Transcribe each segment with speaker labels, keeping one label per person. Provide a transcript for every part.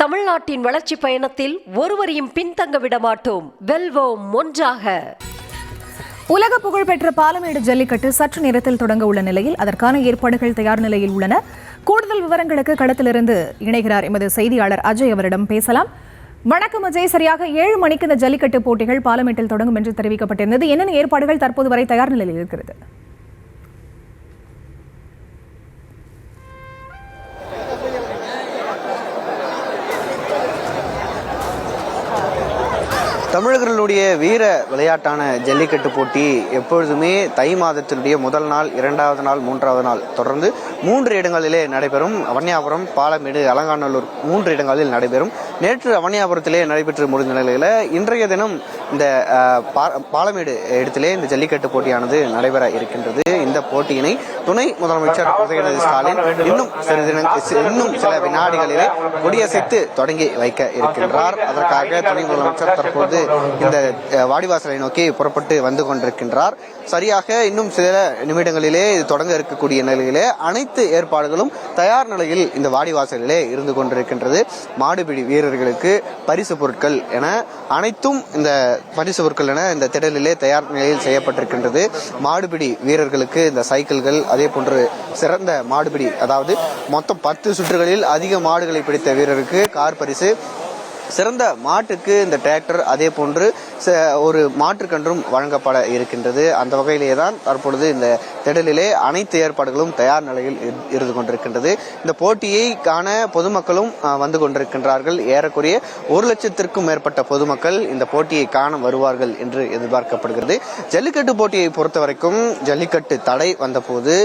Speaker 1: தமிழ்நாட்டின் வளர்ச்சி பயணத்தில் ஒருவரையும் பின்தங்க விட மாட்டோம். வெல்வோம் ஒன்றாக.
Speaker 2: உலக புகழ்பெற்ற பாலமேடு ஜல்லிக்கட்டு சற்று நேரத்தில் தொடங்க உள்ள நிலையில் அதற்கான ஏற்பாடுகள் தயார் நிலையில் உள்ளன. கூடுதல் விவரங்களுக்கு களத்திலிருந்து இணைகிறார் எமது செய்தியாளர் அஜய். அவரிடம் பேசலாம். வணக்கம் அஜய். சரியாக 7 மணிக்கு இந்த ஜல்லிக்கட்டு போட்டிகள் பாலமேட்டில் தொடங்கும் என்று தெரிவிக்கப்பட்டிருந்தது. என்னென்ன ஏற்பாடுகள் தற்போது வரை தயார் நிலையில் இருக்கிறது?
Speaker 3: தமிழர்களுடைய வீர விளையாட்டான ஜல்லிக்கட்டு போட்டி எப்பொழுதுமே தை மாதத்தினுடைய முதல் நாள், 2வது நாள், 3வது நாள் தொடர்ந்து 3 இடங்களிலே நடைபெறும். அவனியாபுரம், பாலமேடு, அலங்காநல்லூர் 3 இடங்களில் நடைபெறும். நேற்று அவனியாபுரத்திலே நடைபெற்று முடிந்த நிலையில இன்றைய தினம் இந்த பாலமேடு இடத்திலே இந்த ஜல்லிக்கட்டு போட்டியானது நடைபெற இருக்கின்றது. இந்த போட்டியினை துணை முதலமைச்சர் உதயநிதி ஸ்டாலின் இன்னும் சில வினாடிகளிலே கொடியசைத்து தொடங்கி வைக்க இருக்கின்றார். அதற்காக துணை முதலமைச்சர் தற்போது இந்த வாடிவாசலை நோக்கி புறப்பட்டு வந்து கொண்டிருக்கின்றார். சரியாக இன்னும் சில நிமிடங்களிலே இது தொடங்க இருக்கக்கூடிய நிலையிலே அனைத்து ஏற்பாடுகளும் தயார் நிலையில் இந்த வாடிவாசலிலே இருந்து கொண்டிருக்கின்றது. மாடுபிடி வீரர்களுக்கு பரிசு பொருட்கள் என அனைத்தும் இந்த பரிசு பொருட்கள் என இந்த திடலிலே தயார் நிலையில் செய்யப்பட்டிருக்கின்றது. மாடுபிடி வீரர்களுக்கு இந்த சைக்கிள்கள், அதே போன்று சிறந்த மாடுபிடி, அதாவது மொத்தம் 10 சுற்றுகளில் அதிக மாடுகளை பிடித்த வீரருக்கு கார் பரிசு, சிறந்த மாட்டுக்கு இந்த டிராக்டர், அதே போன்று ஒரு மாற்றுக்கன்றும் வழங்கப்பட இருக்கின்றது. அந்த வகையிலேயே தான் தற்பொழுது இந்த திடலிலே அனைத்து ஏற்பாடுகளும் தயார் நிலையில் இருந்து கொண்டிருக்கின்றது. இந்த போட்டியை காண பொதுமக்களும் வந்து கொண்டிருக்கின்றார்கள். ஏறக்குறைய 1 லட்சத்திற்கும் மேற்பட்ட பொதுமக்கள் இந்த போட்டியை காண வருவார்கள் என்று எதிர்பார்க்கப்படுகிறது. ஜல்லிக்கட்டு போட்டியை பொறுத்த வரைக்கும் ஜல்லிக்கட்டு தடை வந்தபோது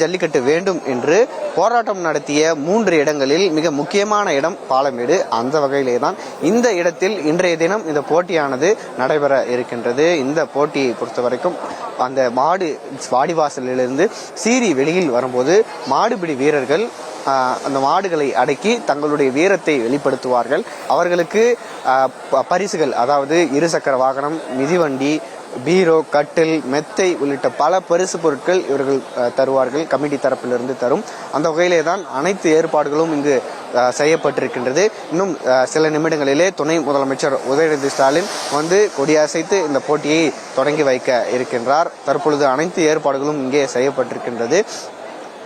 Speaker 3: ஜல்லிக்கட்டு வேண்டும் என்று போராட்டம் நடத்திய 3 இடங்களில் மிக முக்கியமான இடம் பாலமேடு. அந்த வகையிலே தான் இந்த இடத்தில் இன்றைய தினம் இந்த போட்டியானது நடைபெற இருக்கின்றது. இந்த போட்டியை பொறுத்த வரைக்கும் அந்த வாடிவாசலிலிருந்து சீறி வெளியில் வரும்போது மாடுபிடி வீரர்கள் அந்த மாடுகளை அடக்கி தங்களுடைய வீரத்தை வெளிப்படுத்துவார்கள். அவர்களுக்கு பரிசுகள், அதாவது 2 சக்கர வாகனம், மிதிவண்டி, பீரோ, கட்டில், மெத்தை உள்ளிட்ட பல பரிசு பொருட்கள் இவர்கள் தருவார்கள். கமிட்டி தரப்பிலிருந்து தரும். அந்த வகையிலே தான் அனைத்து ஏற்பாடுகளும் இங்கு செய்யப்பட்டிருக்கின்றது. இன்னும் சில நிமிடங்களிலே துணை முதலமைச்சர் உதயநிதி ஸ்டாலின் வந்து கொடியசைத்து இந்த போட்டியை தொடங்கி வைக்க இருக்கின்றார். தற்பொழுது அனைத்து ஏற்பாடுகளும் இங்கே செய்யப்பட்டிருக்கின்றது.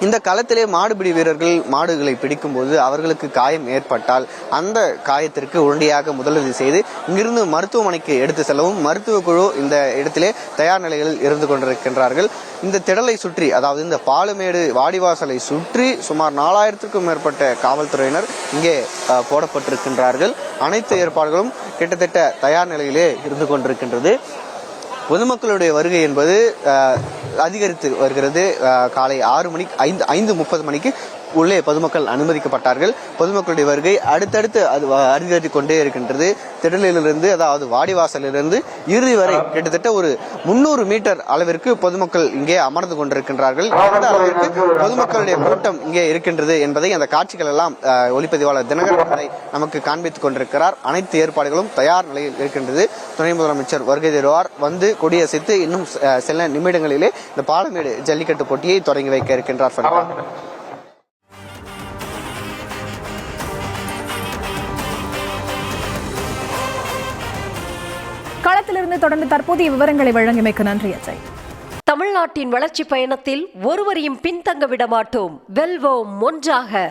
Speaker 3: இந்த களத்திலே மாடுபிடி வீரர்கள் மாடுகளை பிடிக்கும் போது அவர்களுக்கு காயம் ஏற்பட்டால் அந்த காயத்திற்கு உடனடியாக முதலுதவி செய்து இங்கிருந்து மருத்துவமனைக்கு எடுத்து செல்லவும் மருத்துவ குழு இந்த இடத்திலே தயார் நிலைகளில் இருந்து கொண்டிருக்கின்றார்கள். இந்த திடலை சுற்றி, அதாவது இந்த பாலமேடு வாடிவாசலை சுற்றி சுமார் 4000க்கும் மேற்பட்ட காவல்துறையினர் இங்கே போடப்பட்டிருக்கின்றார்கள். அனைத்து ஏற்பாடுகளும் கிட்டத்தட்ட தயார் நிலையிலே இருந்து கொண்டிருக்கின்றது. பொதுமக்களுடைய வருகை என்பது அதிகரித்து வருகிறது. காலை 6 மணிக்கு 5:30 மணிக்கு உள்ளே பொதுமக்கள் அனுமதிக்கப்பட்டார்கள். பொதுமக்களுடைய வருகை அடுத்தடுத்து அதிகரித்து கொண்டே இருக்கின்றது. திடலிலிருந்து, அதாவது வாடிவாசலிலிருந்து இறுதி வரை கிட்டத்தட்ட ஒரு 300 மீட்டர் அளவிற்கு பொதுமக்கள் இங்கே அமர்ந்து கொண்டிருக்கின்றார்கள். எந்த அளவிற்கு பொதுமக்களுடைய கூட்டம் இங்கே இருக்கின்றது என்பதை அந்த காட்சிகள் எல்லாம் ஒளிப்பதிவாளர் தினகரன் நமக்கு காண்பித்துக் கொண்டிருக்கிறார். அனைத்து ஏற்பாடுகளும் தயார் நிலையில் இருக்கின்றது. துணை முதலமைச்சர் வருகை தருவார். வந்து கொடியசைத்து இன்னும் சில நிமிடங்களிலே இந்த பாலமேடு ஜல்லிக்கட்டு போட்டியை தொடங்கி வைக்க இருக்கின்றார்.
Speaker 2: களத்திலிருந்து தொடர்ந்து தற்போதைய விவரங்களை வழங்கியமைக்கு நன்றி அஜய்.
Speaker 1: தமிழ்நாட்டின் வளர்ச்சி பயணத்தில் ஒருவரையும் பின்தங்க விட மாட்டோம். வெல்வோம் ஒன்றாக.